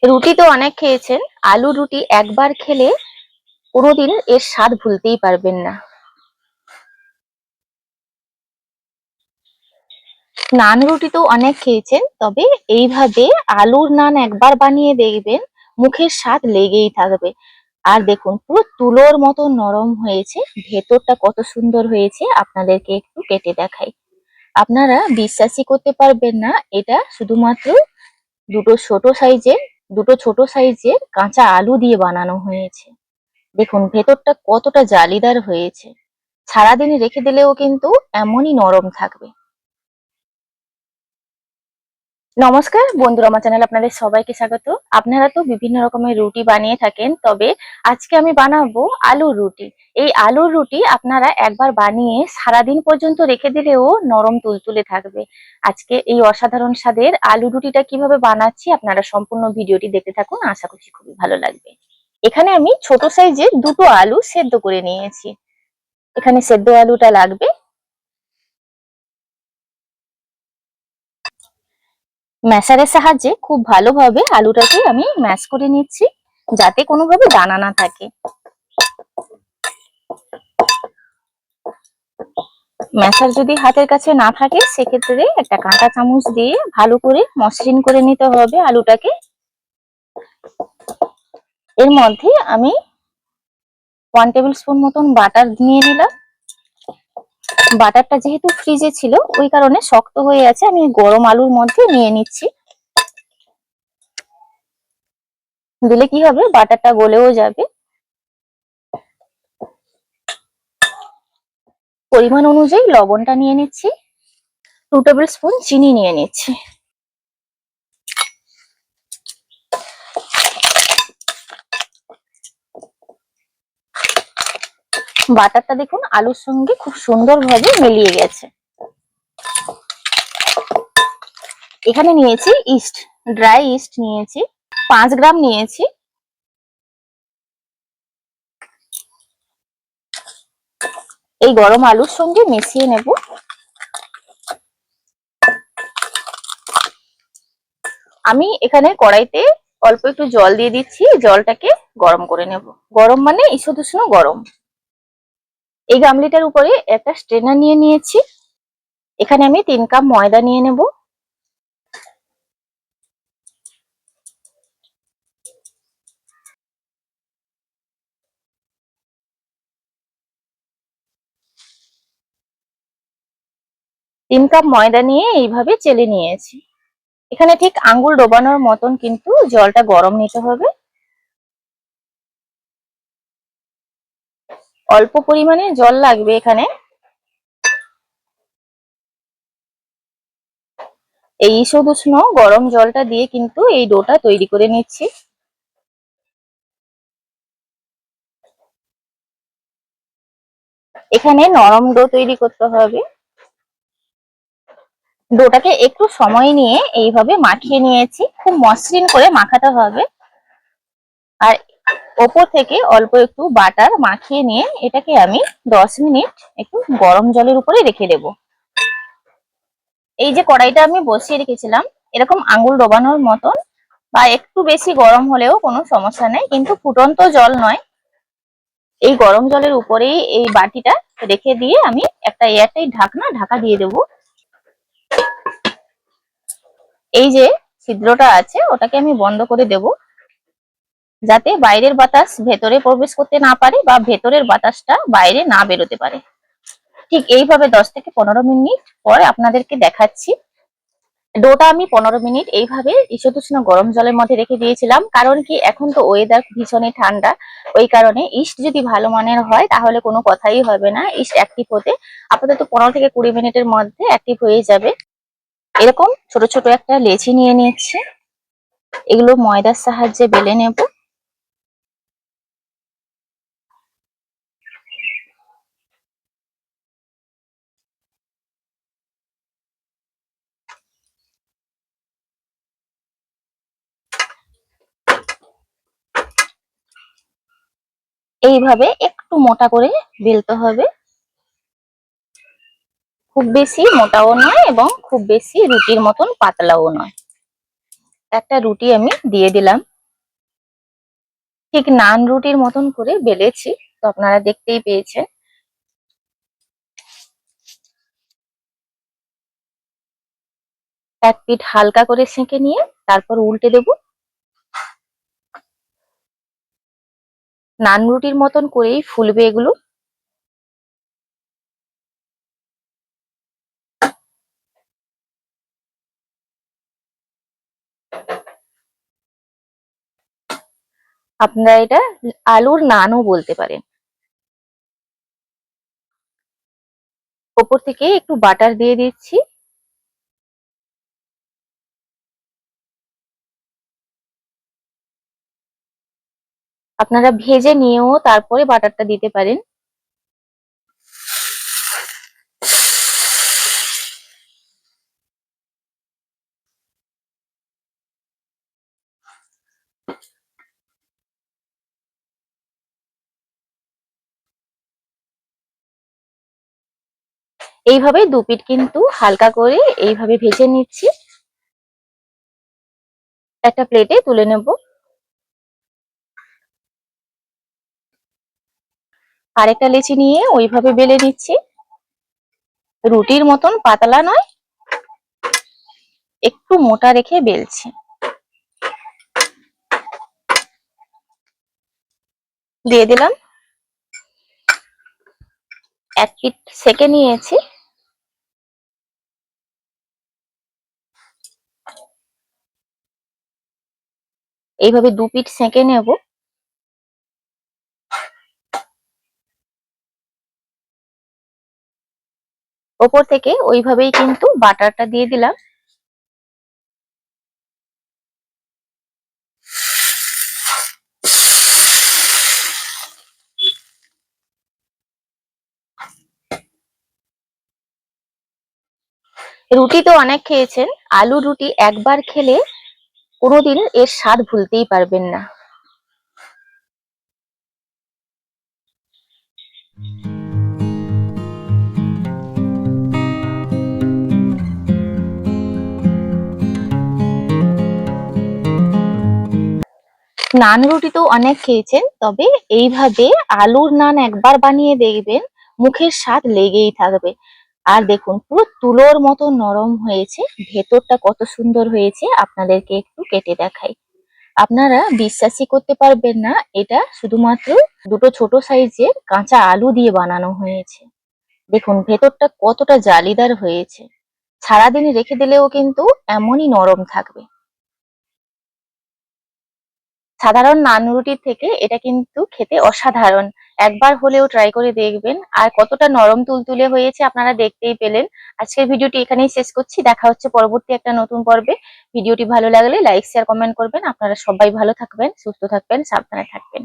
রুটি তো অনেক খেয়েছেন, আলু রুটি একবার খেলে কোনোদিন এর স্বাদ ভুলতেই পারবেন না। নান রুটি তো অনেক খেয়েছেন, তবে এইভাবে আলুর নান একবার বানিয়ে দেখবেন, মুখের স্বাদ লেগেই থাকবে। আর দেখুন পুরো তুলোর মতো নরম হয়েছে, ভেতরটা কত সুন্দর হয়েছে আপনাদেরকে একটু কেটে দেখাই। আপনারা বিশ্বাসই করতে পারবেন না, এটা শুধুমাত্র দুটো ছোট সাইজের দুটো ছোট সাইজের কাঁচা আলু দিয়ে বানানো হয়েছে। দেখুন ভেতরটা কতটা জালিদার হয়েছে, সারাদিন রেখে দিলেও কিন্তু এমনই নরম থাকবে। নমস্কার বন্ধুরা, আমার চ্যানেলে আপনাদের সবাইকে স্বাগত। আপনারা তো বিভিন্ন রকমের রুটি বানিয়ে থাকেন, তবে আজকে আমি বানাবো আলুর রুটি। এই আলুর রুটি আপনারা একবার বানিয়ে সারাদিন পর্যন্ত রেখে দিলেও নরম তুলতুলে থাকবে। আজকে এই অসাধারণ স্বাদের আলু রুটিটা কিভাবে বানাচ্ছি আপনারা সম্পূর্ণ ভিডিওটি দেখতে থাকুন, আশা করছি খুবই ভালো লাগবে। এখানে আমি ছোট সাইজে দুটো আলু সেদ্ধ করে নিয়েছি। এখানে সেদ্ধ আলুটা লাগবে। ম্যাশারের সাহায্যে খুব ভালোভাবে আলুটাকে আমি ম্যাশ করে নিচ্ছি, যাতে কোনোভাবে দানা না থাকে। ম্যাশার যদি হাতের কাছে না থাকে, সেক্ষেত্রে একটা কাঁটা চামচ দিয়ে ভালো করে মসৃণ করে নিতে হবে আলুটাকে। এর মধ্যে আমি 1 টেবিল স্পুন মতন বাটার নিয়ে নিলাম। বাটারটা যেহেতু ফ্রিজে ছিল, ওই কারণে শক্ত হয়ে আছে, আমি গরম আলুর মধ্যে নিয়ে নিচ্ছি। দিলে কি হবে, বাটারটা গলেও যাবে। পরিমাণ অনুযায়ী লবণটা নিয়ে নিচ্ছি, 2 টেবিল স্পুন চিনি নিয়ে নিচ্ছি। বাটারটা দেখুন আলুর সঙ্গে খুব সুন্দরভাবে মিলিয়ে গেছে। এখানে নিয়েছি ইস্ট, ড্রাই ইস্ট নিয়েছি, 5 গ্রাম নিয়েছি। এই গরম আলুর সঙ্গে মিশিয়ে নেব। আমি এখানে কড়াইতে অল্প একটু জল দিয়ে দিচ্ছি, জলটাকে গরম করে নেব। গরম মানে ঈষৎ উষ্ণ গরম। এই গামলিটার উপরে একটা স্ট্রেনার নিয়ে নিয়েছি। এখানে আমি 3 কাপ ময়দা নিয়ে নেব। তিন কাপ ময়দা নিয়ে এইভাবে চেলে নিয়েছি। এখানে ঠিক আঙ্গুল ডোবানোর মতন কিন্তু জলটা গরম নিতে হবে। অল্প পরিমাণে জল লাগবে এখানে। এই ঈষৎ উষ্ণ গরম জলটা দিয়ে কিন্তু এই ডোটা তৈরি করে নিচ্ছি। এখানে নরম ডো তৈরি করতে হবে। ডোটাকে একটু সময় নিয়ে এইভাবে মাখিয়ে নিয়েছি, খুব মসৃণ করে মাখাতে হবে। আর ওপর থেকে অল্প একটু বাটার মাখিয়ে নিয়ে এটাকে আমি 10 মিনিট একটু গরম জলের উপরে রেখে দেব। এই যে কড়াইটা আমি বসিয়ে রেখেছিলাম, এরকম আঙ্গুল ডোবানোর মতন বা একটু বেশি গরম হলেও কোনো সমস্যা নেই, কিন্তু ফুটন্ত জল নয়। এই গরম জলের উপরেই এই বাটিটা রেখে দিয়ে আমি একটা এয়ারটাইট ঢাকা দিয়ে দেব। এই যে ছিদ্রটা আছে ওটাকে আমি বন্ধ করে দেব, যাতে বাইরের বাতাস ভেতরে প্রবেশ করতে না পারে বা ভেতরের বাতাসটা বাইরে না বেরোতে পারে। ঠিক এইভাবে 10 থেকে 15 মিনিট পরে আপনাদেরকে দেখাচ্ছি। ডোটা আমি 15 মিনিট এইভাবে ঈষৎ উষ্ণ গরম জলের মধ্যে রেখে দিয়েছিলাম, কারণ কি এখন তো ওয়েদার ভীষণই ঠান্ডা। ওই কারণে ইস্ট যদি ভালো মানের হয় তাহলে কোনো কথাই হবে না ইস্ট অ্যাক্টিভ হতে। আপাতত 15 থেকে 20 মিনিটের মধ্যে অ্যাক্টিভ হয়ে যাবে। এরকম ছোট ছোট একটা লেচি নিয়ে নিচ্ছে, এগুলো ময়দার সাহায্যে বেলে নেব। এইভাবে একটু মোটা করে বেলতে হবে, খুব বেশি মোটাও নয় এবং খুব বেশি রুটির মতন পাতলাও নয়। একটা রুটি আমি দিয়ে দিলাম। ঠিক নান রুটির মতন করে বেলেছি, তো আপনারা দেখতেই পেয়েছেন। এক পিঠ হালকা করে সেঁকে নিয়ে তারপর উল্টে দেব। নান রুটির মতন করেই ফুলবে এগুলো। আপনারা এটা আলুর নানও বলতে পারেন। ওপর থেকে একটু বাটার দিয়ে দিচ্ছি। আপনারা ভেজে নিয়েও তারপরে বাটারটা দিতে পারেন। এইভাবে দু পিঠ কিন্তু হালকা করে এইভাবে ভেজে নিচ্ছি। একটা প্লেটে তুলে নেব। আরেকটা লেচি নিয়ে ওইভাবে বেলে নিচ্ছি। রুটির মতন পাতলা নয়, একটু মোটা রেখে বেলছি। দিয়ে দিলাম। এক পিঠ সেকে নিয়েছি। এইভাবে দু পিঠ সেকে নেব। ওপর থেকে ওইভাবেই কিন্তু বাটারটা দিয়ে দিলাম। রুটি তো অনেক খেয়েছেন, আলু রুটি একবার খেলে কোনোদিন এর স্বাদ ভুলতেই পারবেন না। নান রুটি তো অনেক খেয়েছেন, তবে এইভাবে আলুর নান একবার বানিয়ে দেখবেন, মুখের স্বাদ লেগেই থাকবে। আর দেখুন পুরো তুলোর মতো নরম হয়েছে, ভেতরটা কত সুন্দর হয়েছে আপনাদেরকে একটু কেটে দেখাই। আপনারা বিশ্বাসই করতে পারবেন না, এটা শুধুমাত্র দুটো ছোট সাইজের কাঁচা আলু দিয়ে বানানো হয়েছে। দেখুন ভেতরটা কতটা জালিদার হয়েছে। সারাদিন রেখে দিলেও কিন্তু এমনই নরম থাকবে। সাধারণ নান রুটির থেকে এটা কিন্তু খেতে অসাধারণ। একবার হলেও ট্রাই করে দেখবেন। আর কতটা নরম তুলতুলে হয়েছে আপনারা দেখতেই পেলেন। আজকের ভিডিওটি এখানেই শেষ করছি। দেখা হচ্ছে পরবর্তী একটা নতুন পর্বে। ভিডিওটি ভালো লাগলে লাইক শেয়ার কমেন্ট করবেন। আপনারা সবাই ভালো থাকবেন, সুস্থ থাকবেন, সাবধানে থাকবেন।